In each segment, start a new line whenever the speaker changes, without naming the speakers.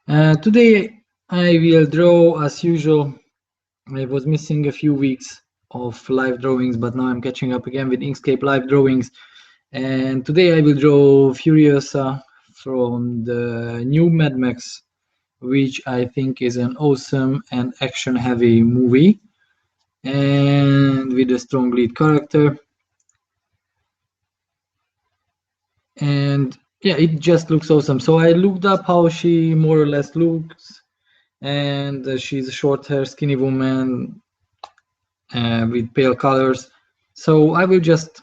Today I will draw as usual. I was missing a few weeks of live drawings, but now I'm catching up again with Inkscape live drawings. And today I will draw Furiosa from the new Mad Max, which I think is an awesome and action-heavy movie, and with a strong lead character. And yeah, it just looks awesome. So I looked up how she more or less looks, and she's a short hair, skinny woman with pale colors. So I will just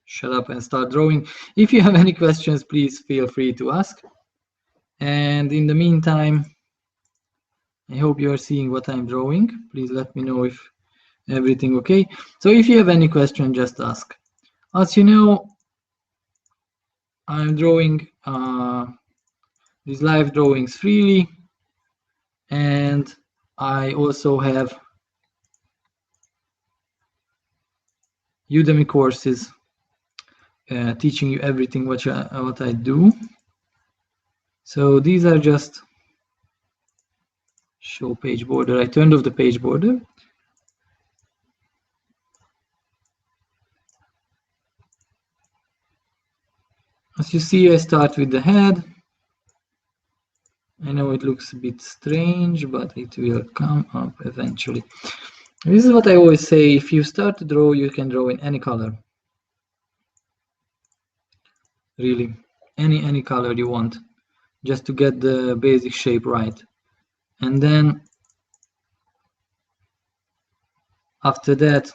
shut up and start drawing. If you have any questions, please feel free to ask. And in the meantime, I hope you are seeing what I'm drawing. Please let me know if everything okay. So if you have any question, just ask. As you know, I'm drawing these live drawings freely, and I also have Udemy courses teaching you everything what I do. So these are just show page border. I turned off the page border. As you see, I start with the head. I know it looks a bit strange, but it will come up eventually. This is what I always say: if you start to draw, you can draw in any color. Really, any color you want, just to get the basic shape right. And then after that,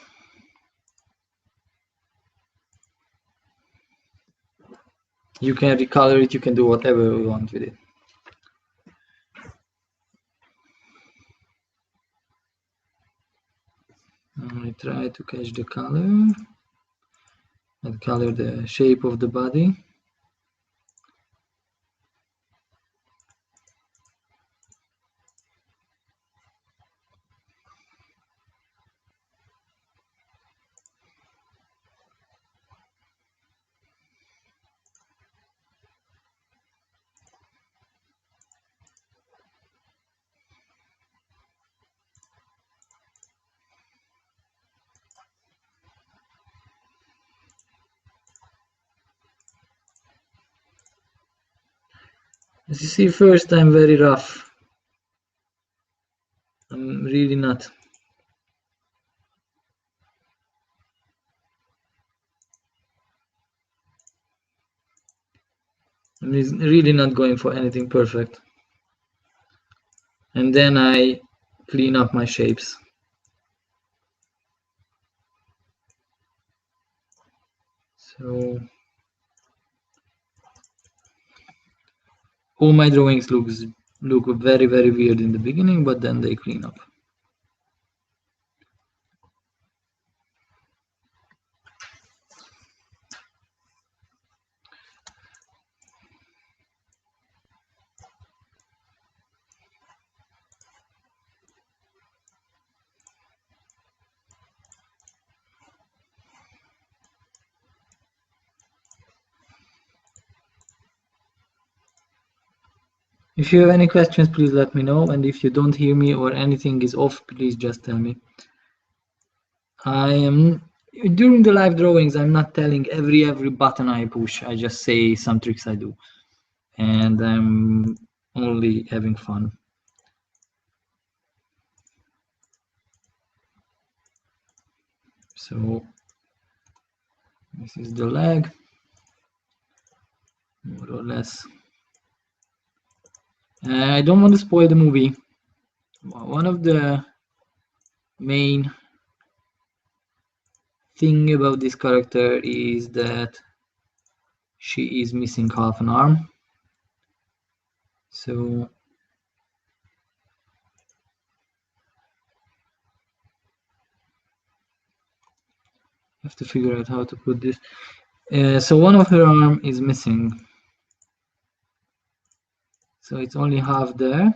you can recolor it, you can do whatever you want with it. I try to catch the color and color the shape of the body. As you see, first I'm very rough. I'm really not. I'm really not going for anything perfect. And then I clean up my shapes. So all my drawings look very weird in the beginning, but then they clean up. If you have any questions, please let me know, and if you don't hear me or anything is off, please just tell me. I am during the live drawings, I'm not telling every button I push. I just say some tricks I do, and I'm only having fun. So this is the leg, more or less. I don't want to spoil the movie. One of the main thing about this character is that she is missing half an arm. So I have to figure out how to put this. So one of her arm is missing. So it's only half there.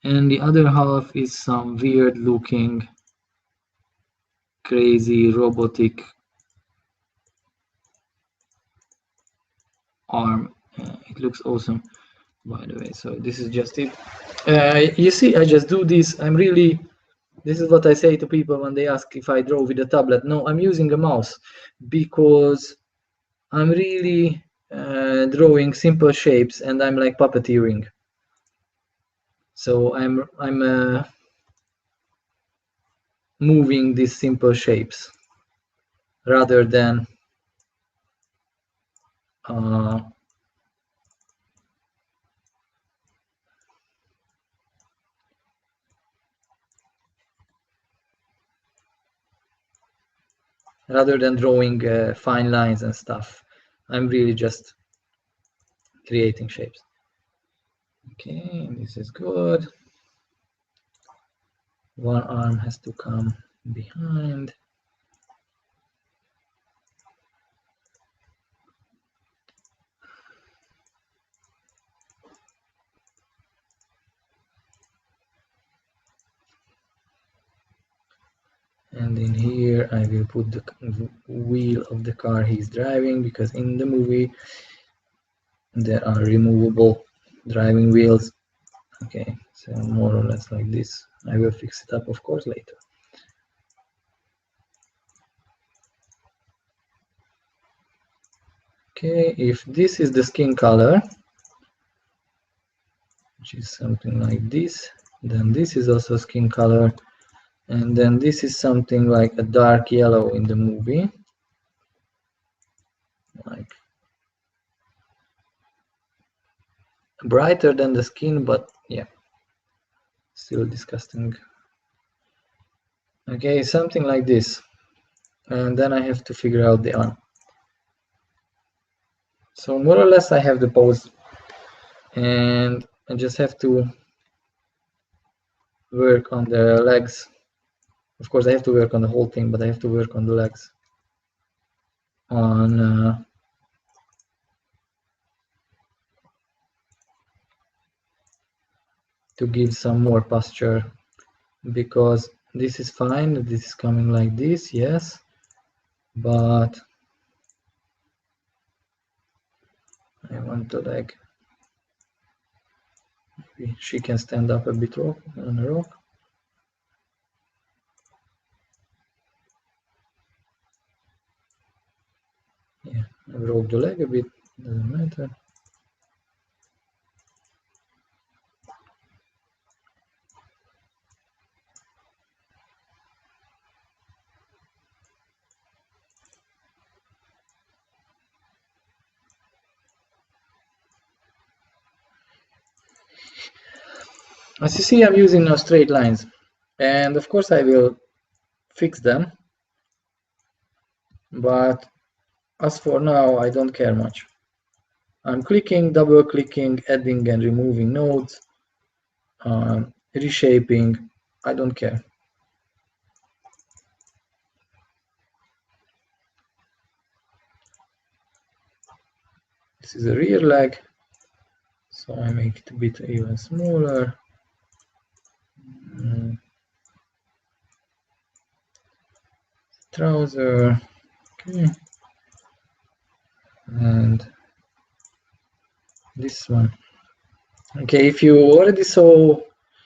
And the other half is some weird looking, crazy, robotic arm. It looks awesome. by the way. So this is just it. You see, I just do this. This is what I say to people when they ask if I draw with a tablet. No, I'm using a mouse because I'm really drawing simple shapes and I'm like puppeteering. So I'm moving these simple shapes rather than uh, drawing fine lines and stuff. I'm really just creating shapes. Okay, this is good. One arm has to come behind. And in here I will put the wheel of the car he's driving, because in the movie there are removable driving wheels. Okay, so more or less like this. I will fix it up, of course, later. Okay, if this is the skin color, which is something like this, then this is also skin color, and then this is something like a dark yellow in the movie, like brighter than the skin, but yeah, still disgusting. Okay, something like this, and then I have to figure out the arm. So more or less I have the pose, and I just have to work on the legs. Of course I have to work on the whole thing, but I have to work on the legs, on to give some more posture, because this is fine, this is coming like this, yes, but I want the leg. Maybe she can stand up a bit on a rock. Yeah, I broke the leg a bit, doesn't matter. As you see, I'm using now straight lines, and of course I will fix them, but as for now I don't care much. I'm clicking, double clicking, adding and removing nodes, reshaping. I don't care. This is a rear leg, so I make it a bit even smaller. Trouser, okay, and this one. Okay, if you already saw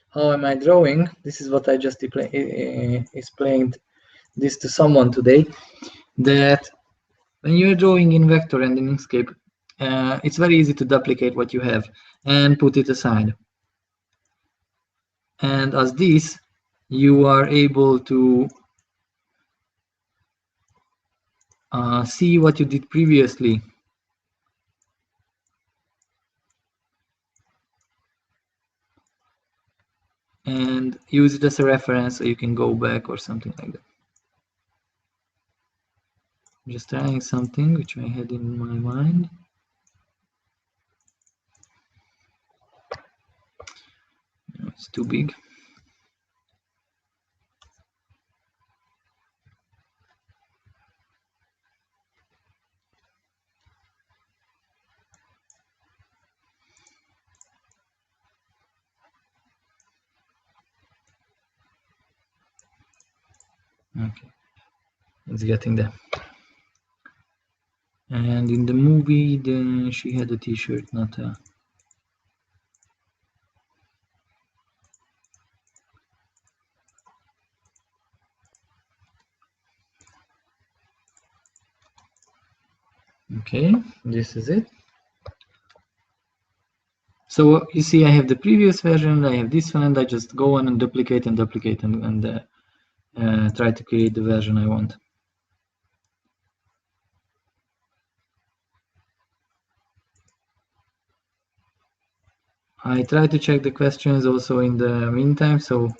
how am I drawing, this is what I just explained this to someone today, that when you're drawing in vector and in Inkscape, it's very easy to duplicate what you have and put it aside. And as this, you are able to see what you did previously. And use it as a reference so you can go back or something like that. I'm just trying something which I had in my mind. No, it's too big. Okay, it's getting there. And in the movie, she had a t-shirt, not a Okay, this is it. So you see, I have the previous version, I have this one, and I just go on and duplicate and duplicate and try to create the version I want. I try to check the questions also in the meantime, so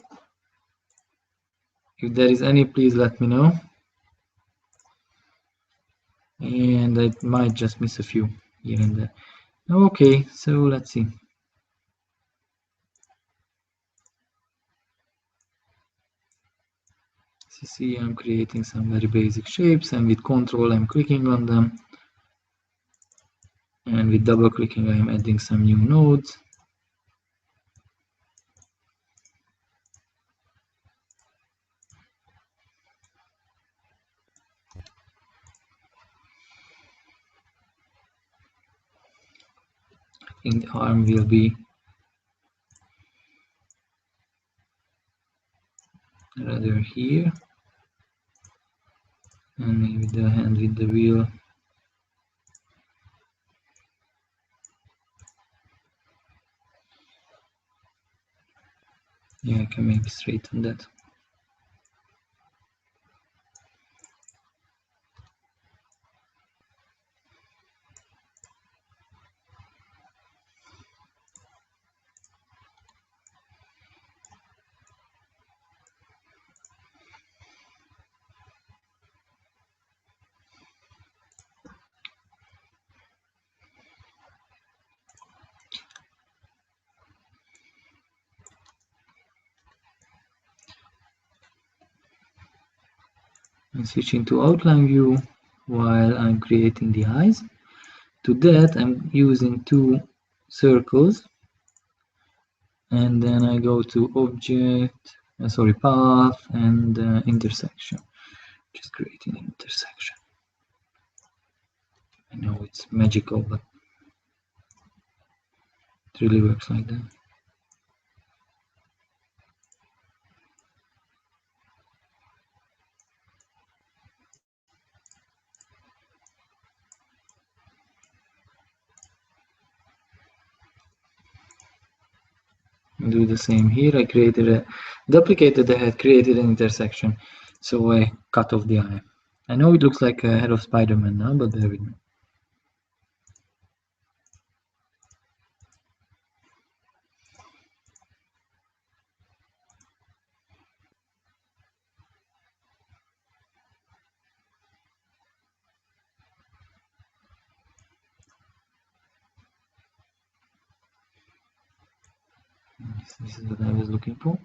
if there is any, please let me know. And I might just miss a few here and there. Okay, so let's see. So see, I'm creating some very basic shapes, and with Control I'm clicking on them, and with double clicking I'm adding some new nodes. I think the arm will be rather here, and maybe the hand with the wheel. Yeah, I can maybe straighten that. I'm switching to outline view while I'm creating the eyes. To that I'm using two circles, and then I go to object, path, and intersection. Just creating an intersection. I know it's magical, but it really works like that. Do the same here. I duplicated the head, created an intersection, so I cut off the eye. I know it looks like a head of Spider-Man now, but bear with me. This is what I was looking for.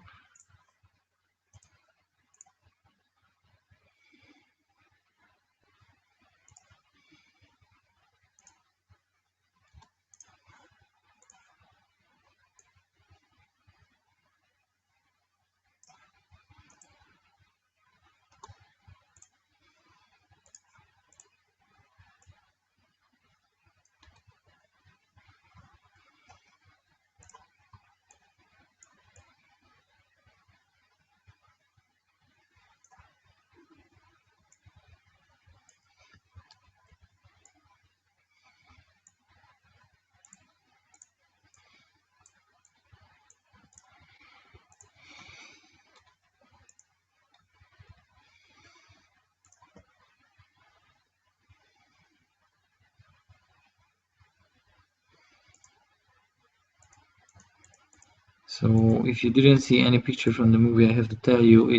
So if you didn't see any picture from the movie, I have to tell you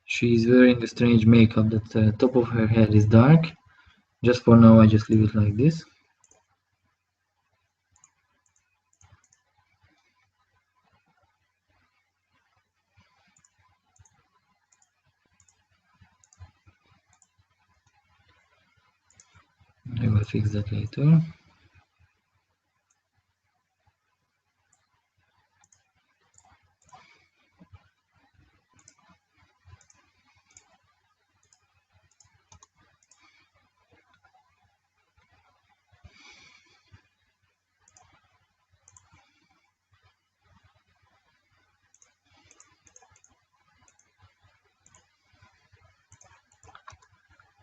she's wearing a strange makeup. That the top of her head is dark. Just for now, I just leave it like this. I will fix that later.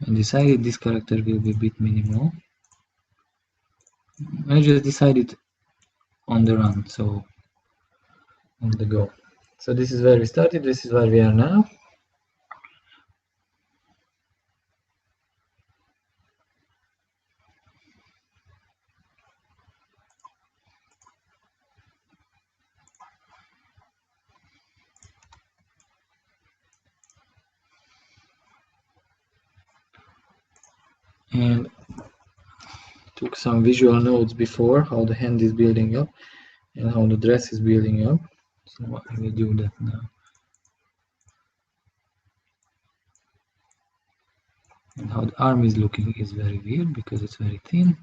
I decided this character will be a bit minimal. I just decided on the run, so on the go. So this is where we started, this is where we are now. And took some visual notes before how the hand is building up and how the dress is building up. So I will do that now. And how the arm is looking is very weird because it's very thin.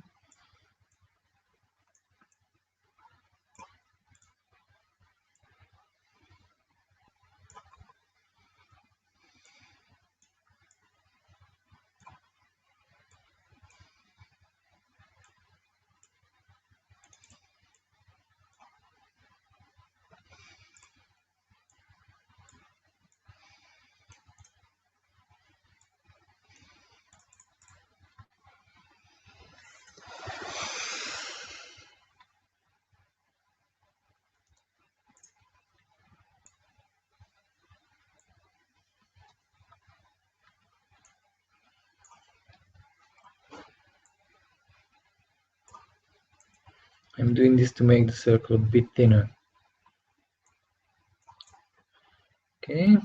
I'm doing this to make the circle a bit thinner. Okay.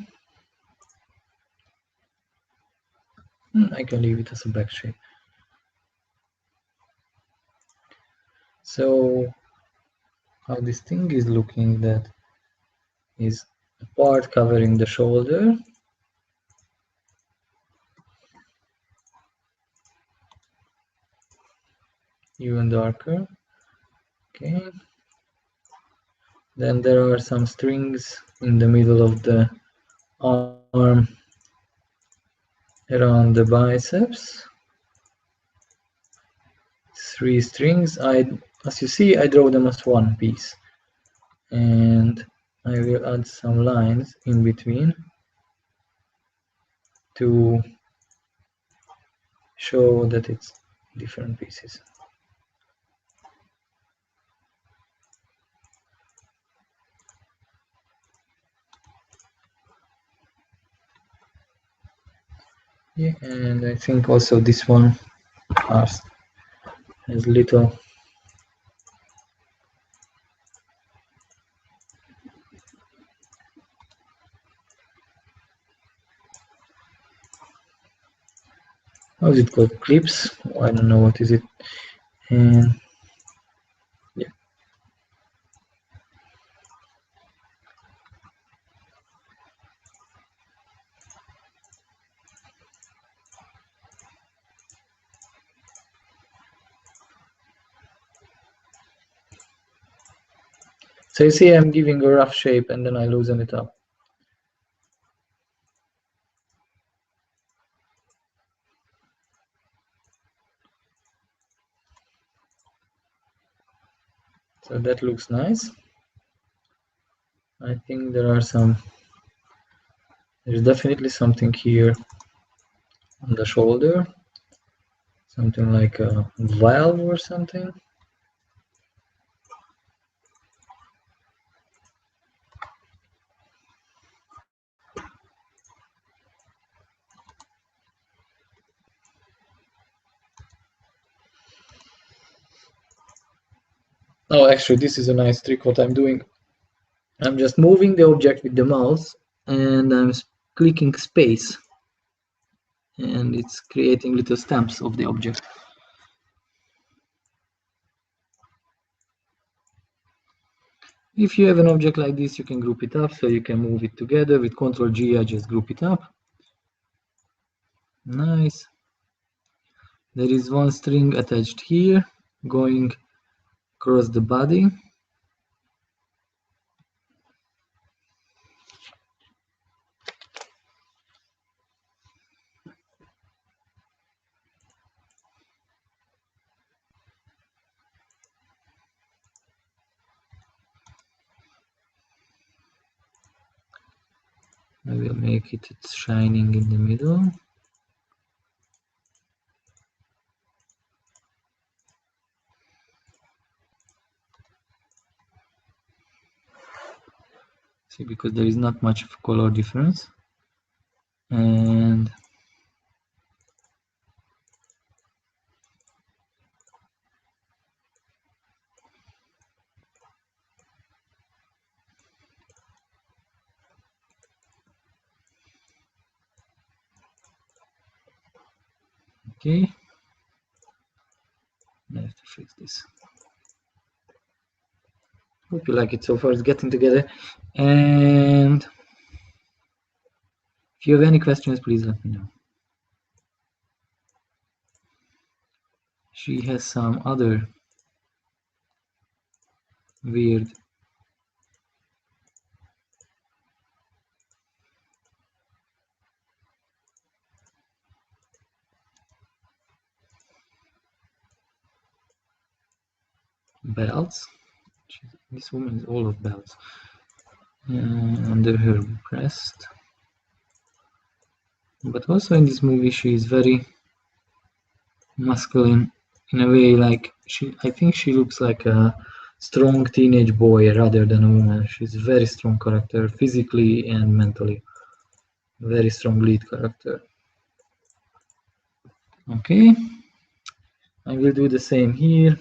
I can leave it as a back shape. So how this thing is looking, that is a part covering the shoulder, even darker. Okay. Then there are some strings in the middle of the arm around the biceps. 3 strings. As you see, I draw them as one piece, and I will add some lines in between to show that it's different pieces. Yeah, and I think also this one has little how is it called, clips? I don't know what is it. And yeah, so you see I'm giving a rough shape and then I loosen it up. So that looks nice. I think there's definitely something here on the shoulder, something like a valve or something. Oh, actually, this is a nice trick. What I'm doing, I'm just moving the object with the mouse and I'm clicking space, and it's creating little stamps of the object. If you have an object like this, you can group it up, so you can move it together. With Ctrl G, I just group it up. Nice. There is one string attached here, going across the body. I will make it shining in the middle. See, because there is not much of color difference. And okay, I have to fix this. Hope you like it so far. It's getting together. And if you have any questions, please let me know. She has some other weird belts. This woman is all of belts. Under her breast. But also in this movie she is very masculine in a way, like I think she looks like a strong teenage boy rather than a woman. She's a very strong character physically and mentally. Very strong lead character. Okay, I will do the same here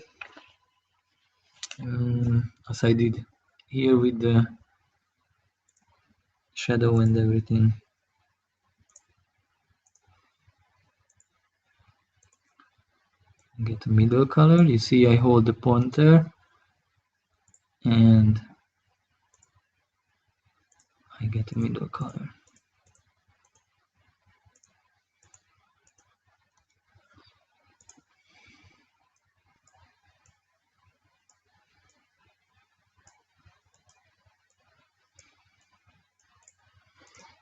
as I did here with the shadow and everything. Get a middle color. You see I hold the pointer and I get a middle color.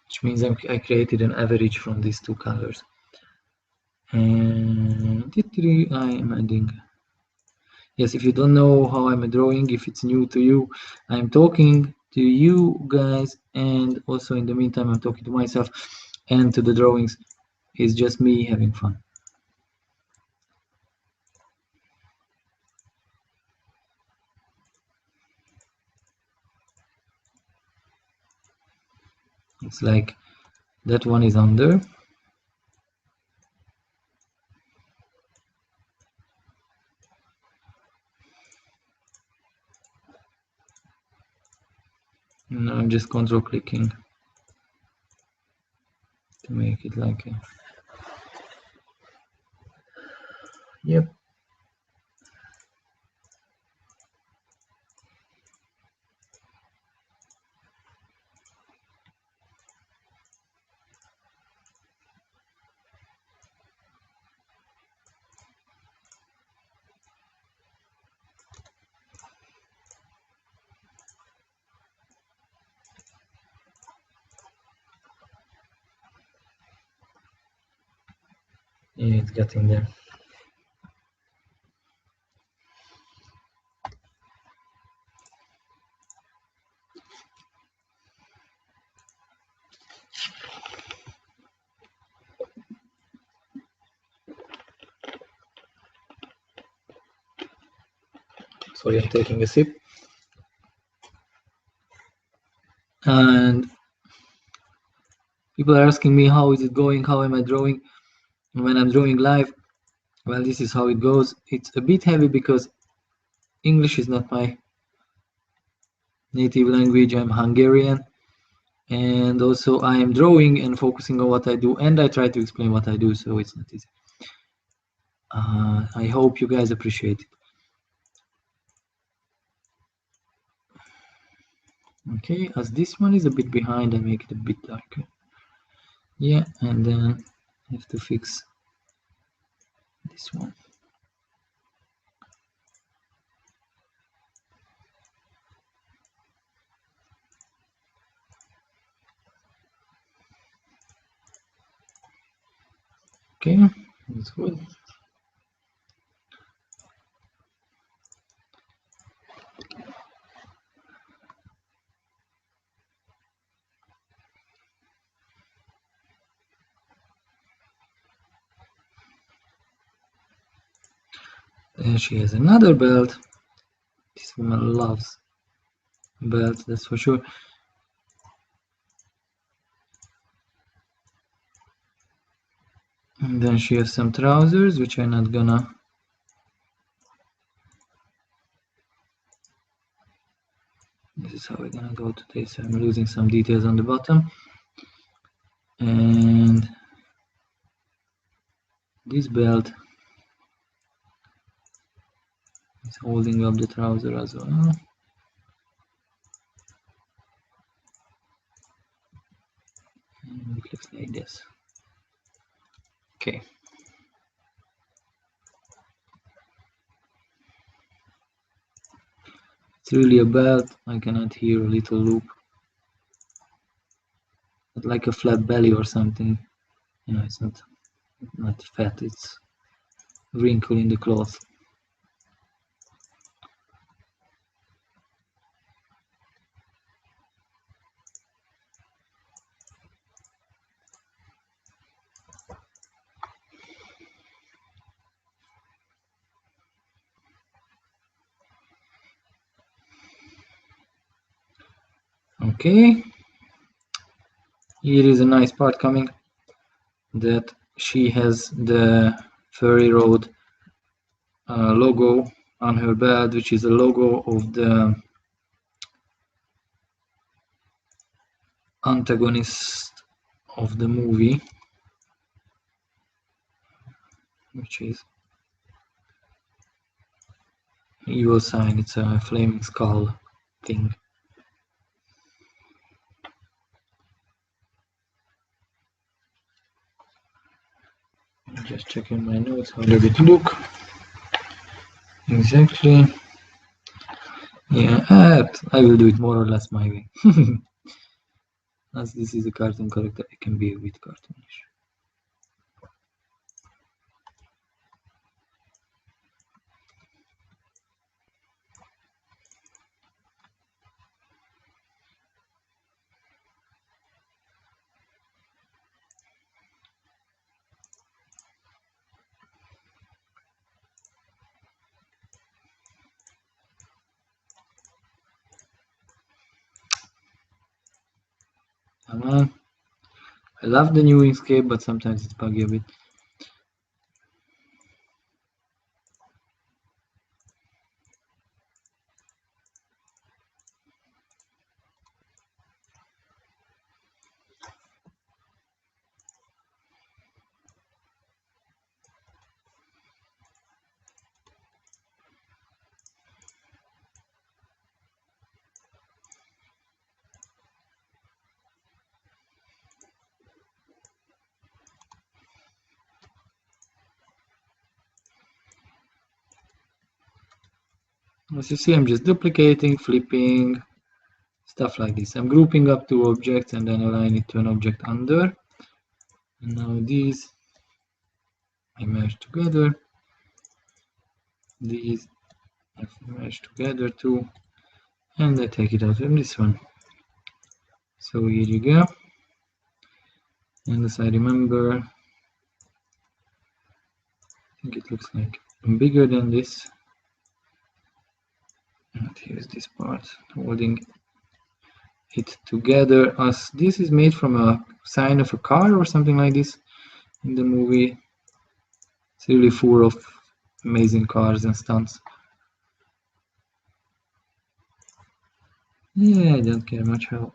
Which means I created an average from these two colors. And I am adding. Yes, if you don't know how I'm drawing, if it's new to you, I'm talking to you guys, and also in the meantime I'm talking to myself, and to the drawings is just me having fun. It's like that one is under. And I'm just control clicking to make it like a... Yep. Yeah, it's getting there. Sorry, I'm taking a sip. And people are asking me how is it going, how am I drawing when I'm drawing live. Well, this is how it goes. It's a bit heavy because English is not my native language. I'm Hungarian, and also I am drawing and focusing on what I do, and I try to explain what I do, so it's not easy. I hope you guys appreciate it. Okay, as this one is a bit behind, I make it a bit darker. Yeah, and then I have to fix this one. Okay, that's good. Then she has another belt. This woman loves belts, that's for sure. And then she has some trousers, which I'm not gonna. This is how we're gonna go today, so I'm losing some details on the bottom. And this belt is holding up the trouser as well. And it looks like this. Okay. It's really a belt. I cannot hear a little loop. But like a flat belly or something. You know, it's not fat, it's wrinkle in the cloth. Okay. Here is a nice part coming, that she has the Furry Road logo on her belt, which is a logo of the antagonist of the movie, which is evil sign. It's a flaming skull thing. Just checking my notes, how did it look? Exactly. Yeah, I will do it more or less my way. As this is a cartoon character, it can be a bit cartoonish. Come on. I love the new Inkscape, but sometimes it's buggy a bit. As you see, I'm just duplicating, flipping, stuff like this. I'm grouping up two objects and then align it to an object under. And now these I merge together. These I merge together too. And I take it out from this one. So here you go. And as I remember, I think it looks like bigger than this. And here's this part holding it together, as this is made from a sign of a car or something like this in the movie. It's really full of amazing cars and stunts. Yeah, I don't care much how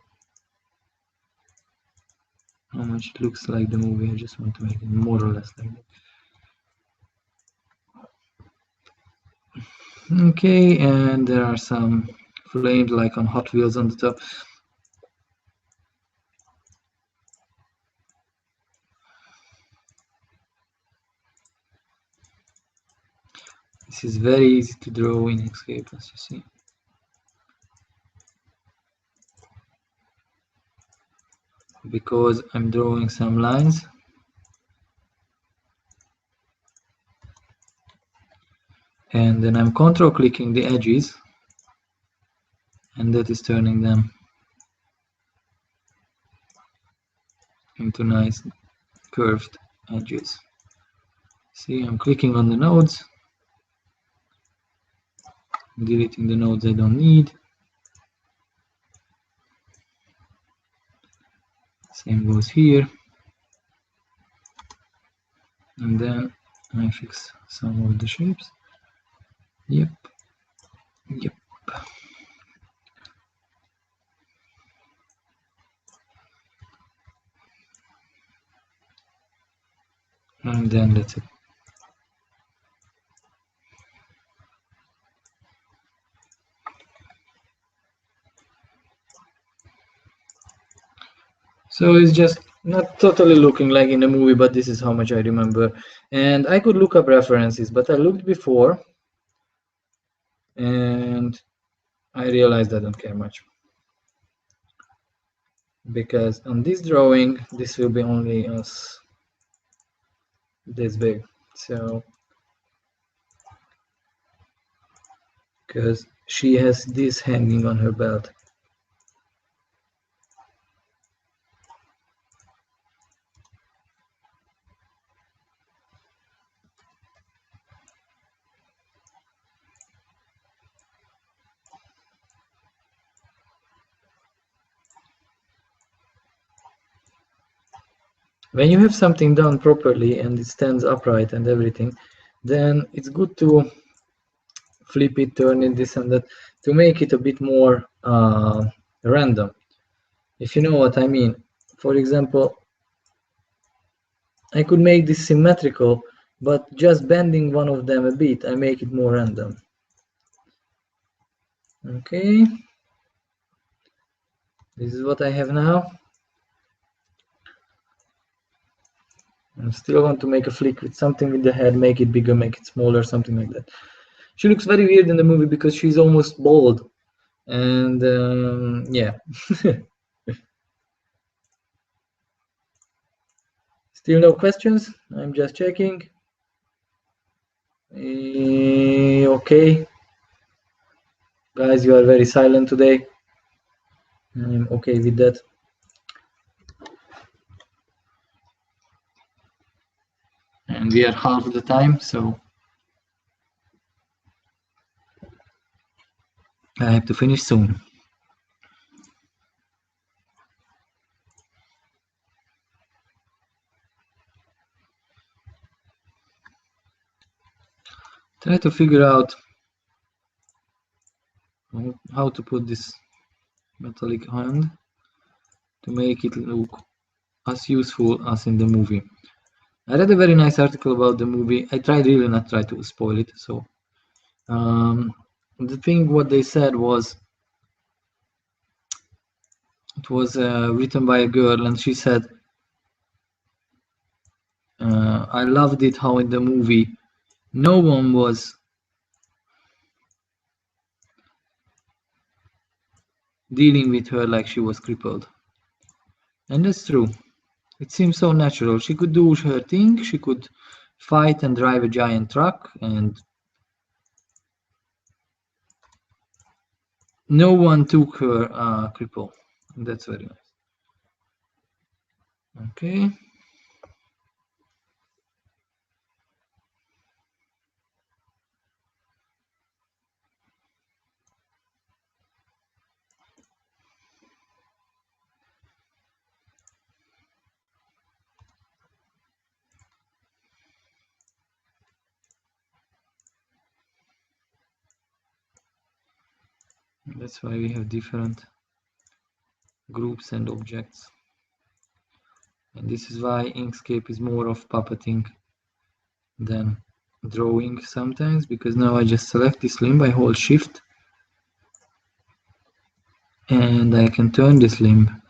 much it looks like the movie. I just want to make it more or less like that. Okay, and there are some flames like on Hot Wheels on the top. This is very easy to draw in Inkscape, as you see. Because I'm drawing some lines. And then I'm control clicking the edges. And that is turning them into nice curved edges. See, I'm clicking on the nodes, deleting the nodes I don't need. Same goes here. and then I fix some of the shapes. Yep, yep. And then that's it. So it's just not totally looking like in the movie, but this is how much I remember. And I could look up references, but I looked before and I realized I don't care much. Because on this drawing, this will be only us this big. So, because she has this hanging on her belt. When you have something done properly and it stands upright and everything, then it's good to flip it, turn it, this and that, to make it a bit more random, if you know what I mean. For example, I could make this symmetrical, but just bending one of them a bit, I make it more random. Okay, this is what I have now. I still want to make a flick with something with the head, make it bigger, make it smaller, something like that. She looks very weird in the movie because she's almost bald. And yeah. Still no questions? I'm just checking. Okay. Guys, you are very silent today. I'm okay with that. And we are half the time, so I have to finish soon. Try to figure out how to put this metallic hand to make it look as useful as in the movie. I read a very nice article about the movie. I tried really not try to spoil it. So the thing what they said was it was written by a girl, and she said, "I loved it how in the movie no one was dealing with her like she was crippled." And that's true. It seems so natural. She could do her thing. She could fight and drive a giant truck, and no one took her cripple. That's very nice. Okay. That's why we have different groups and objects. And this is why Inkscape is more of puppeting than drawing sometimes, because now I just select this limb, I hold shift, and I can turn this limb.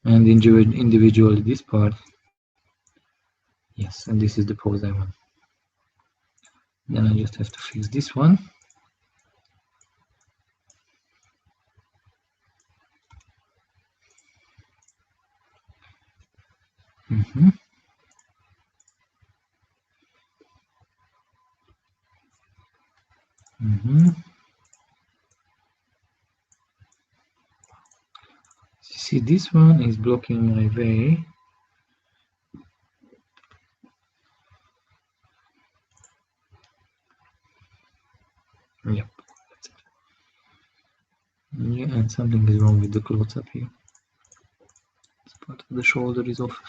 And individually this part. Yes, and this is the pose I want. Then I just have to fix this one. Mm-hmm. Mm-hmm. See, this one is blocking my way. Yep. Yeah, and something is wrong with the clothes up here. This part of the shoulder is off.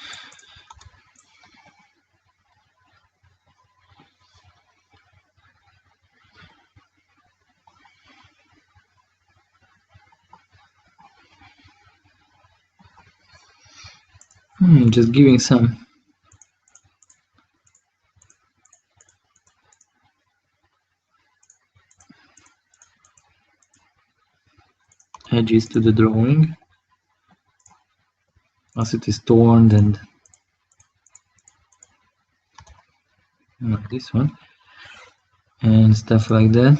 Just giving some edges to the drawing, as it is torn and like this one and stuff like that.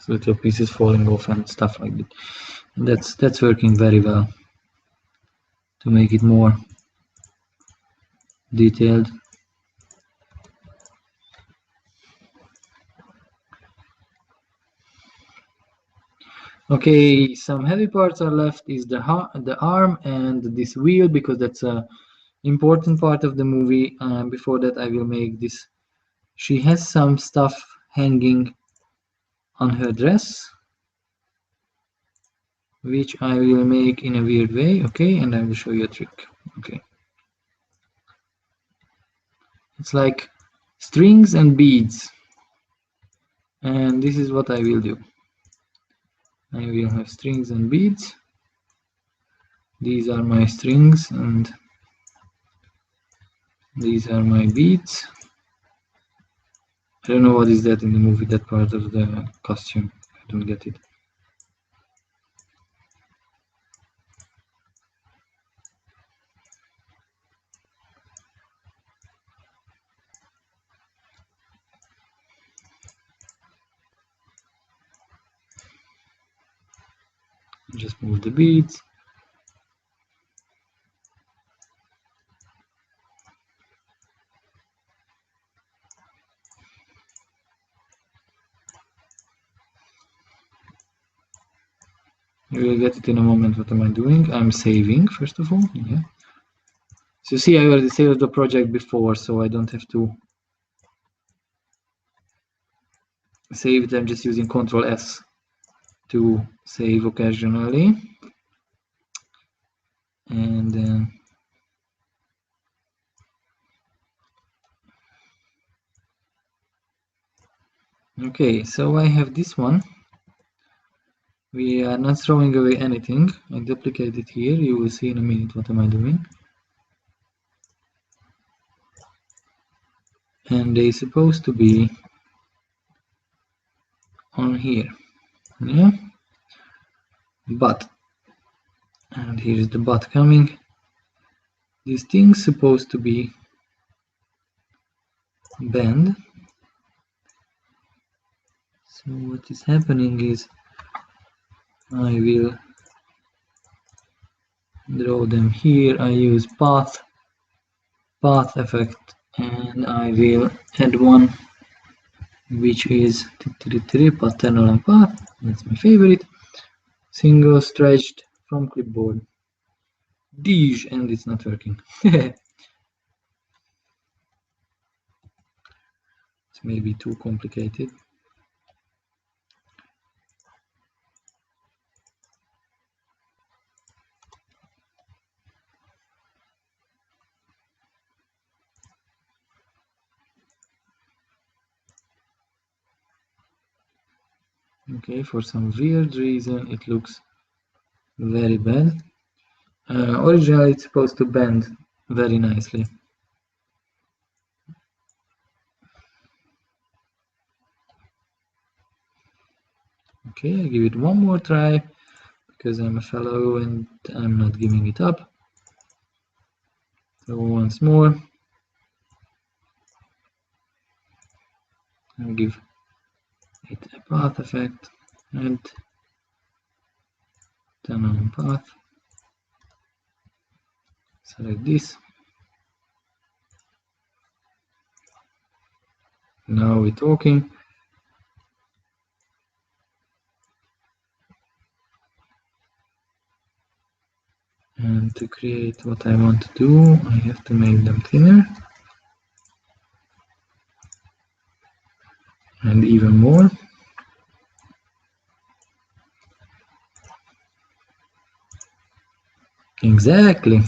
So that your piece is falling off and stuff like that. And that's working very well to make it more detailed. Okay, some heavy parts are left is the arm and this wheel, because that's a important part of the movie. Before that, I will make this. She has some stuff hanging on her dress, which I will make in a weird way. Okay, and I will show you a trick. Okay, it's like strings and beads, and this is what I will do. I will have strings and beads. These are my strings and these are my beads. I don't know what is that in the movie, that part of the costume. I don't get it. Just move the beads. You will get it in a moment. What am I doing? I'm saving, first of all. Yeah. So you see, I already saved the project before, so I don't have to save it. I'm just using Control S to save occasionally. And then okay, so I have this one. We are not throwing away anything. I duplicate it here. You will see in a minute what am I doing. And they're supposed to be on here. Yeah. But, and here's the but coming. This thing's supposed to be bend. So what is happening is I will draw them here. I use path effect, and I will add one which is paternal and path. That's my favorite. Single stretched from clipboard. Dij, and it's not working. It's maybe too complicated. Okay, for some weird reason it looks very bad. Originally it's supposed to bend very nicely. Okay, I give it one more try because I'm a fellow and I'm not giving it up. So once more, I'll give it a path effect and turn on path. Select this. Now we're talking. And to create what I want to do, I have to make them thinner. And even more. Exactly.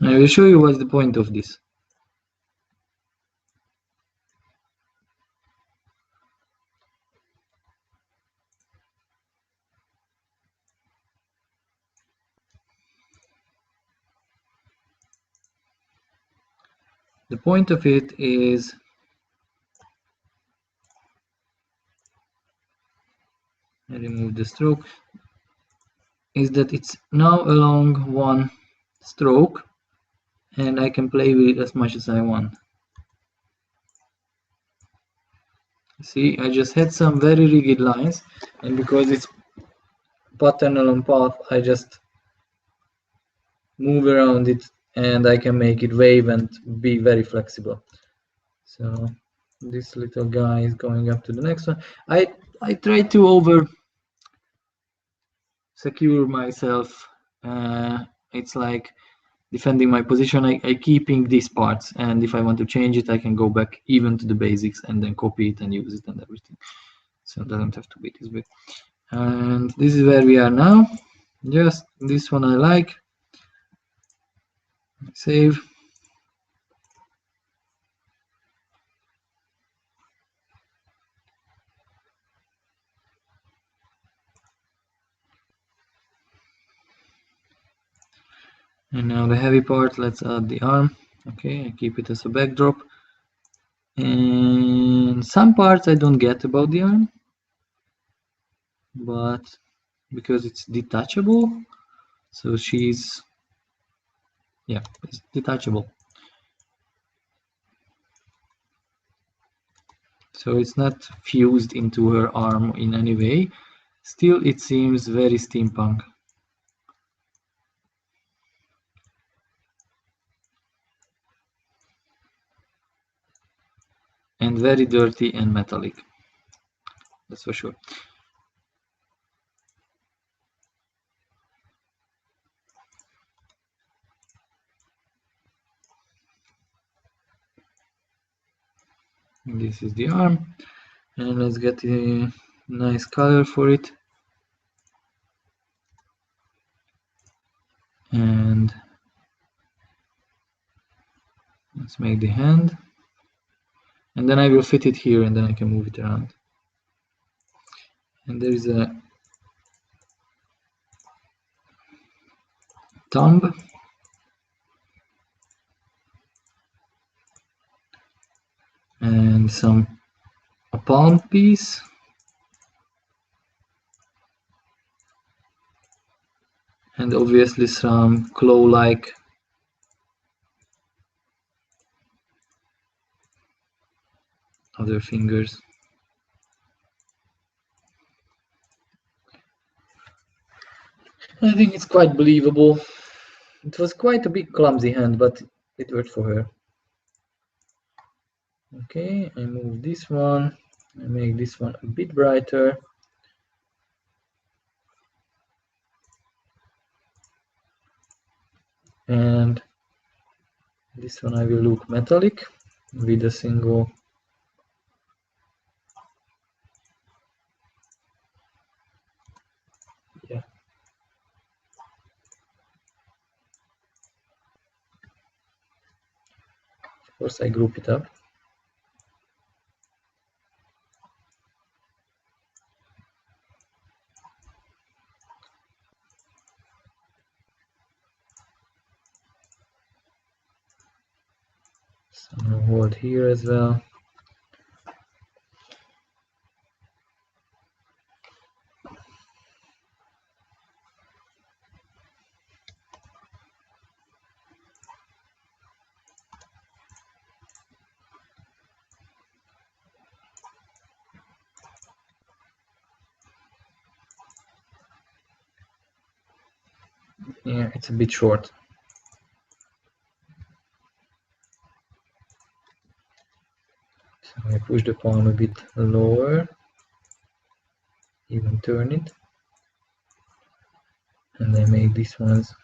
I will show you what's the point of this. The point of it is I remove the stroke, is that it's now along one stroke and I can play with it as much as I want. See, I just had some very rigid lines, and because it's pattern along path, I just move around it and I can make it wave and be very flexible. So this little guy is going up to the next one. I try to over secure myself. It's like defending my position. I keeping these parts, and if I want to change it, I can go back even to the basics and then copy it and use it and everything. So it doesn't have to be this big. And this is where we are now. Just this one I like. Save. And now the heavy part, let's add the arm. Okay, I keep it as a backdrop. And some parts I don't get about the arm, but because it's detachable, so she's, yeah, it's detachable. So it's not fused into her arm in any way. Still, it seems very steampunk. And very dirty and metallic. That's for sure. And this is the arm. And let's get a nice color for it. And let's make the hand. And then I will fit it here and then I can move it around. And there is a thumb. And a palm piece. And obviously some claw-like other fingers. I think it's quite believable. It was quite a big clumsy hand, but it worked for her. Okay, I move this one. I make this one a bit brighter. And this one I will look metallic with a single Of course I group it up. So I'll hold here as well. Yeah, it's a bit short. So I push the palm a bit lower, even turn it, and I make these ones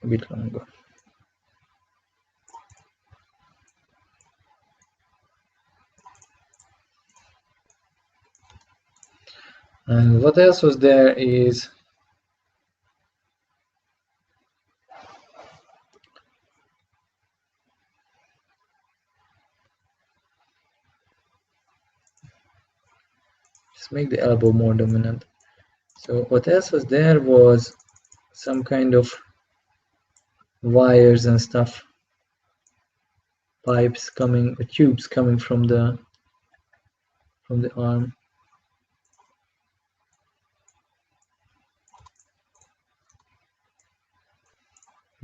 a bit longer. And what else was there is just make the elbow more dominant. So what else was there was some kind of wires and stuff, pipes coming, tubes coming from the arm.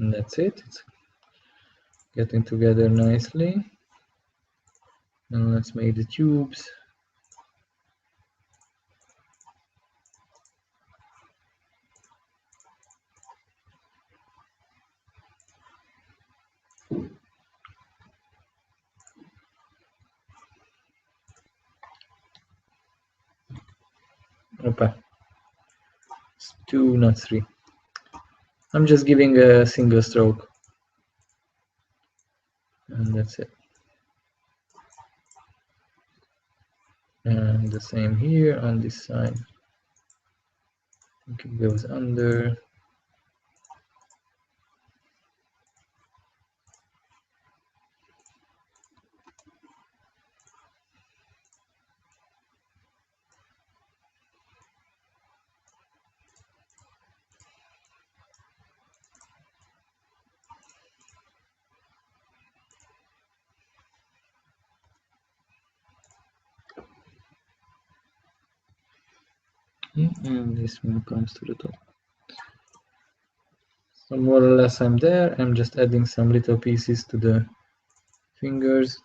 And that's it. It's getting together nicely. And let's make the tubes. Okay. It's 2, not 3. I'm just giving a single stroke. And that's it. And the same here on this side. I think it goes under. And this one comes to the top. So more or less I'm there. I'm just adding some little pieces to the fingers.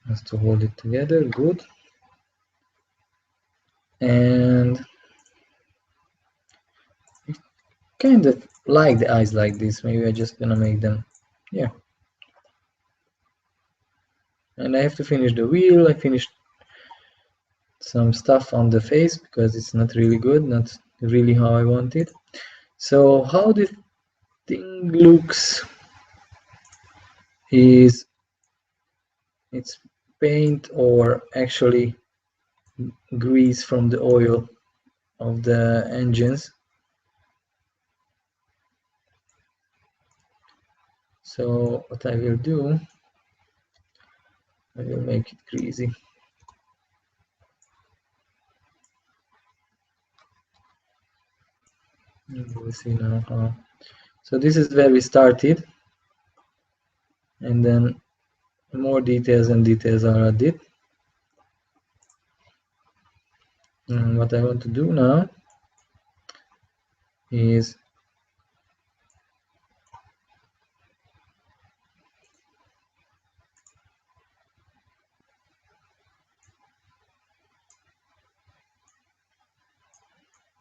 Just to hold it together, good. And I kind of like the eyes like this. Maybe I'm just gonna make them, yeah. And I have to finish the wheel. I finished some stuff on the face because it's not really good, not really how I want it. So how the thing looks is it's paint or actually grease from the oil of the engines. So what I will do, I will make it greasy. We'll see now how. So this is where we started, and then more details and details are added. And what I want to do now is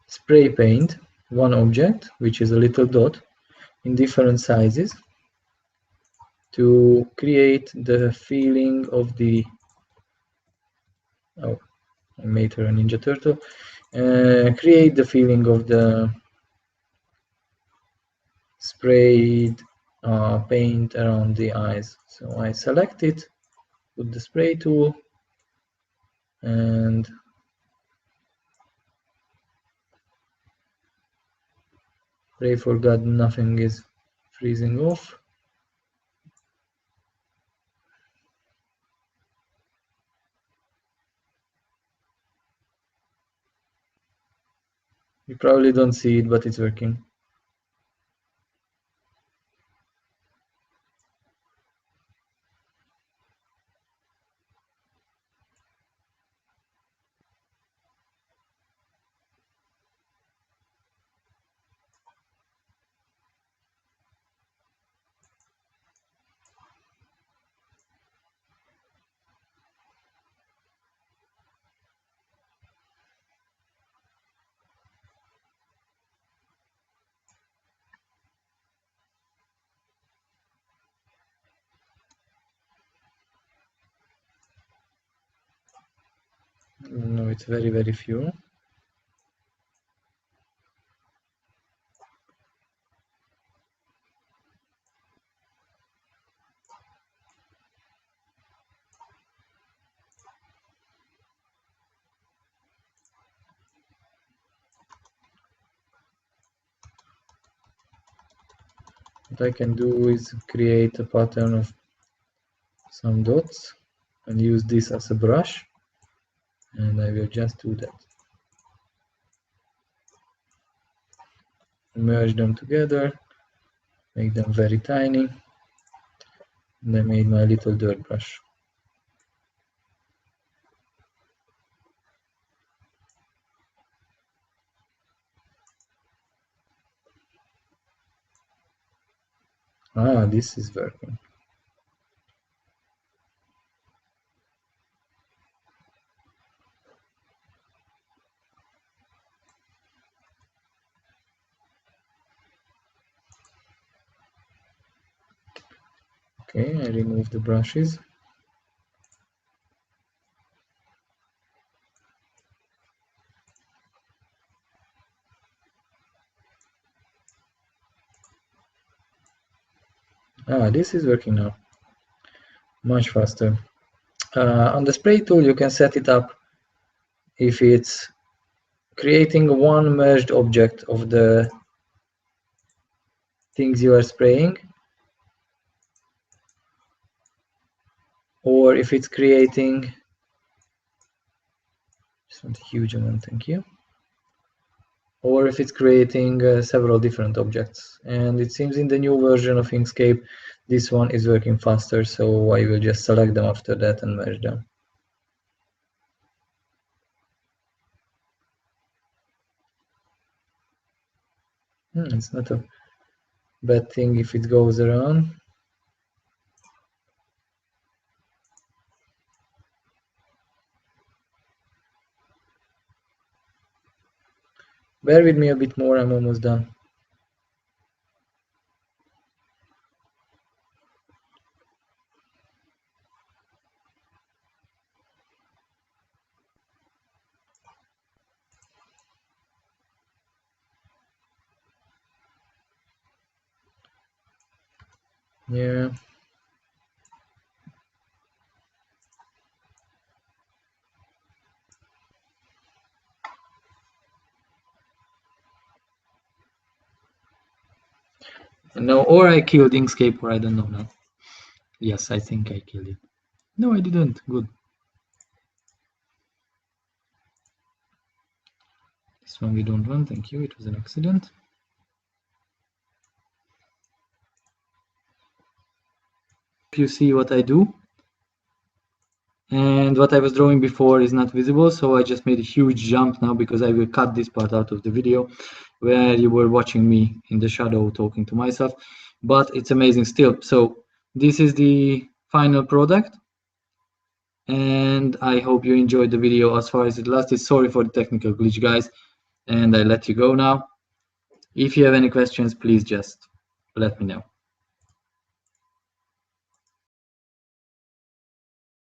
spray paint one object, which is a little dot, in different sizes to create the feeling of the, oh, I made her a Ninja Turtle, create the feeling of the sprayed paint around the eyes. So I select it, put the spray tool, and pray for God nothing is freezing off. You probably don't see it, but it's working. No, it's very, very few. What I can do is create a pattern of some dots and use this as a brush, and I will just do that. Merge them together, make them very tiny, and I made my little dirt brush. Ah, this is working. Okay, I remove the brushes. Ah, this is working now. Much faster. On the spray tool, you can set it up if it's creating one merged object of the things you are spraying, or if it's creating, just want a huge amount, thank you, or if it's creating several different objects. And it seems in the new version of Inkscape, this one is working faster, so I will just select them after that and merge them. It's not a bad thing if it goes around. Bear with me a bit more, I'm almost done. Yeah. No, or I killed Inkscape, or I don't know now. Yes, I think I killed it. No, I didn't. Good. This one we don't want, thank you. It was an accident. If you see what I do, and what I was drawing before is not visible, so I just made a huge jump now because I will cut this part out of the video where you were watching me in the shadow talking to myself, but it's amazing still. So this is the final product, and I hope you enjoyed the video as far as it lasted. Sorry for the technical glitch, guys, and I let you go now. If you have any questions, please just let me know.